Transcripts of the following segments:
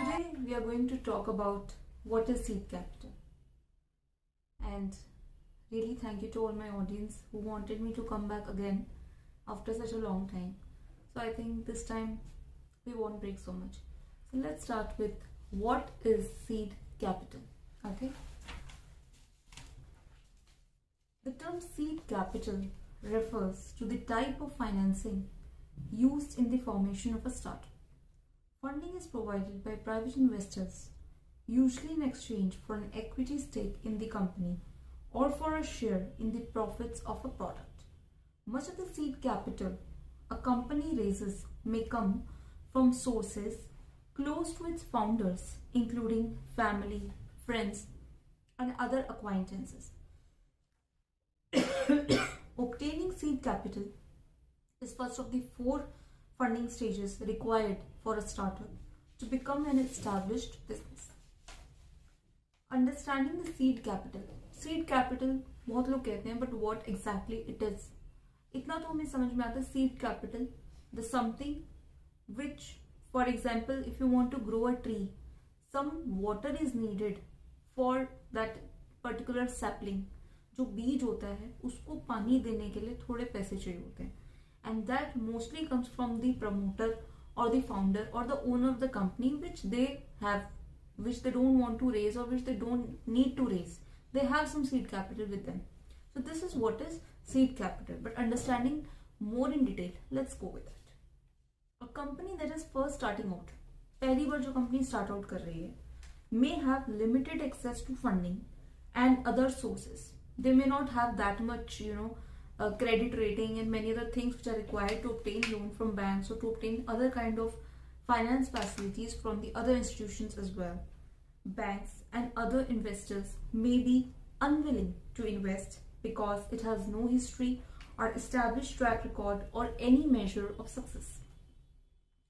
Today we are going to talk about what is seed capital, and really thank you to all my audience who wanted me to come back again after such a long time. So I think this time we won't break so much. So let's start with what is seed capital. Okay. The term seed capital refers to the type of financing used in the formation of a startup. Funding is provided by private investors, usually in exchange for an equity stake in the company or for a share in the profits of a product. Much of the seed capital a company raises may come from sources close to its founders, including family, friends, and other acquaintances. Obtaining seed capital is first of the four funding stages required for a startup to become an established business. Understanding the seed capital. Seed capital बहुत लोग कहते हैं, but what exactly it is? इतना तो हमें समझ में आता है. Seed capital, the something which, for example, if you want to grow a tree, some water is needed for that particular sapling. जो बीज होता है उसको पानी देने के लिए थोड़े पैसे चाहिए होते हैं, and that mostly comes from the promoter or the founder or the owner of the company, which they don't want to raise or which they don't need to raise. They have some seed capital with them. So this is what is seed capital. But understanding more in detail, let's go with it. A company that is first starting out, पहली बार जो company start out कर रही है, may have limited access to funding and other sources. They may not have that much, credit rating and many other things which are required to obtain loan from banks or to obtain other kind of finance facilities from the other institutions as well. Banks and other investors may be unwilling to invest because it has no history or established track record or any measure of success.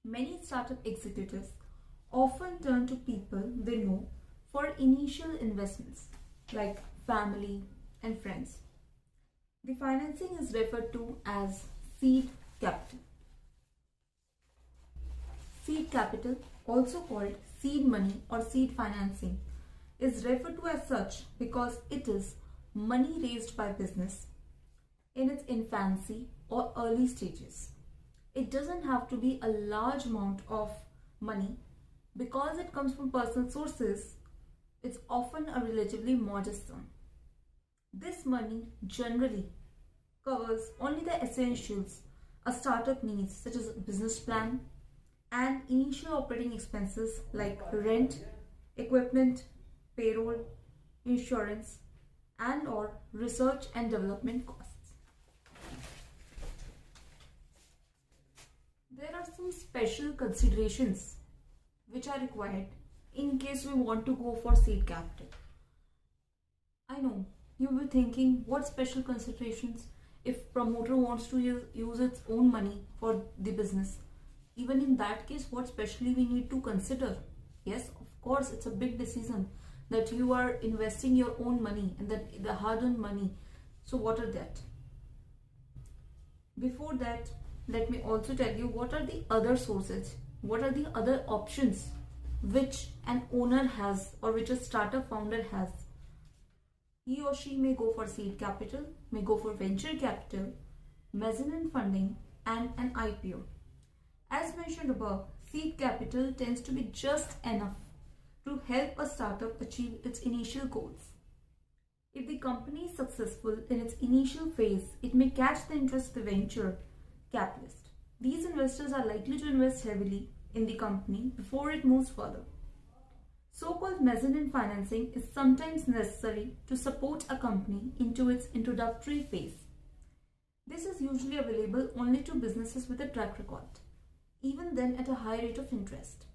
Many startup executives often turn to people they know for initial investments like family and friends. The financing is referred to as seed capital. Seed capital, also called seed money or seed financing, is referred to as such because it is money raised by business in its infancy or early stages. It doesn't have to be a large amount of money. Because it comes from personal sources, it's often a relatively modest sum. This money generally covers only the essentials a startup needs, such as a business plan and initial operating expenses like rent, equipment, payroll, insurance, and or research and development costs. There are some special considerations which are required in case we want to go for seed capital. I know you will be thinking, what special considerations if promoter wants to use its own money for the business? Even in that case, what specially we need to consider? Yes, of course, it's a big decision that you are investing your own money and that the hard-earned money. So what are that? Before that, let me also tell you what are the other sources, what are the other options which an owner has or which a startup founder has. He or she may go for seed capital, may go for venture capital, mezzanine funding, and an IPO. As mentioned above, seed capital tends to be just enough to help a startup achieve its initial goals. If the company is successful in its initial phase, it may catch the interest of the venture capitalist. These investors are likely to invest heavily in the company before it moves further. So-called mezzanine financing is sometimes necessary to support a company into its introductory phase. This is usually available only to businesses with a track record, even then at a high rate of interest.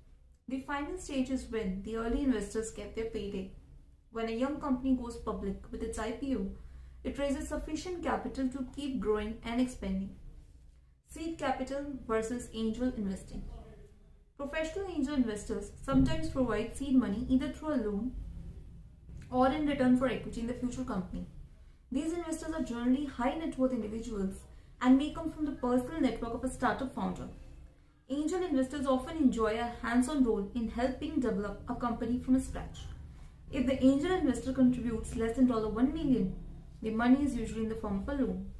The final stage is when the early investors get their payday. When a young company goes public with its IPO, it raises sufficient capital to keep growing and expanding. Seed capital versus angel investing. Professional angel investors sometimes provide seed money either through a loan or in return for equity in the future company. These investors are generally high net worth individuals and may come from the personal network of a startup founder. Angel investors often enjoy a hands-on role in helping develop a company from scratch. If the angel investor contributes less than $1 million, the money is usually in the form of a loan.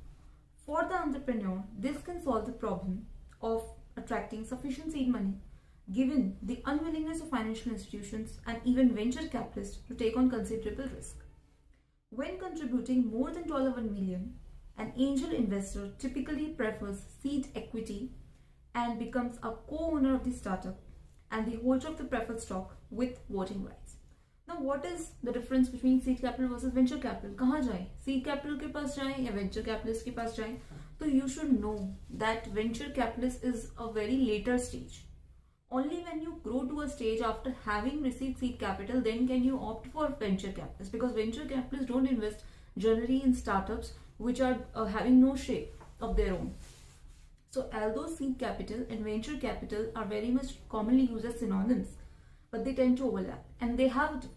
For the entrepreneur, this can solve the problem of attracting sufficient seed money, given the unwillingness of financial institutions and even venture capitalists to take on considerable risk. When contributing more than $1 million, an angel investor typically prefers seed equity and becomes a co-owner of the startup and the holder of the preferred stock with voting rights. Now, what is the difference between seed capital versus venture capital? कहाँ जाएं? Seed capital के पास जाएं या venture capitalist के पास जाएं? So you should know that venture capitalist is a very later stage. Only when you grow to a stage after having received seed capital, then can you opt for venture capitalists, because venture capitalists don't invest generally in startups which are having no shape of their own. So although seed capital and venture capital are very much commonly used as synonyms, but they tend to overlap and they have a difference.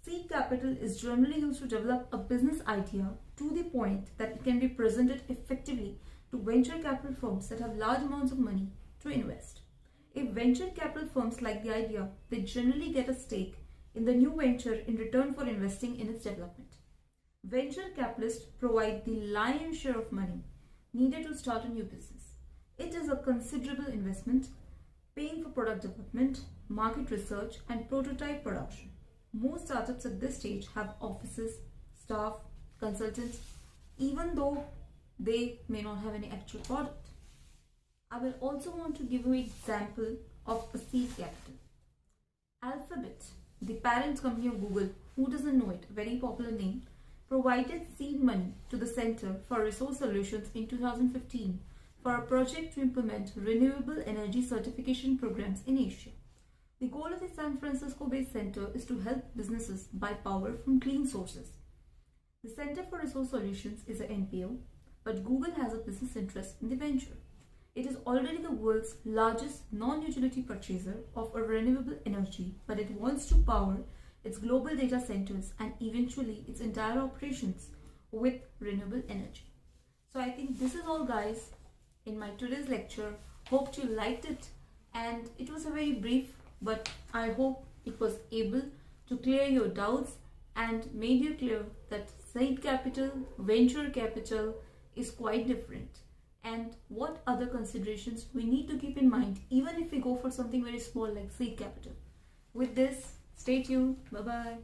Seed capital is generally used to develop a business idea to the point that it can be presented effectively to venture capital firms that have large amounts of money to invest. If venture capital firms like the idea, they generally get a stake in the new venture in return for investing in its development. Venture capitalists provide the lion's share of money needed to start a new business. It is a considerable investment, paying for product development, market research, and prototype production. Most startups at this stage have offices, staff, consultants, even though they may not have any actual product. I will also want to give you an example of a seed capital. Alphabet, the parent company of Google, who doesn't know it, very popular name, provided seed money to the Center for Resource Solutions in 2015 for a project to implement renewable energy certification programs in Asia. The goal of the San Francisco-based center is to help businesses buy power from clean sources. The Center for Resource Solutions is an NPO, but Google has a business interest in the venture. It is already the world's largest non-utility purchaser of a renewable energy, but it wants to power its global data centers and eventually its entire operations with renewable energy. So I think this is all, guys, in my today's lecture. Hope you liked it, and it was a very brief, but I hope it was able to clear your doubts and made you clear that seed capital, venture capital is quite different, and what other considerations we need to keep in mind even if we go for something very small like seed capital. With this, stay tuned. Bye bye.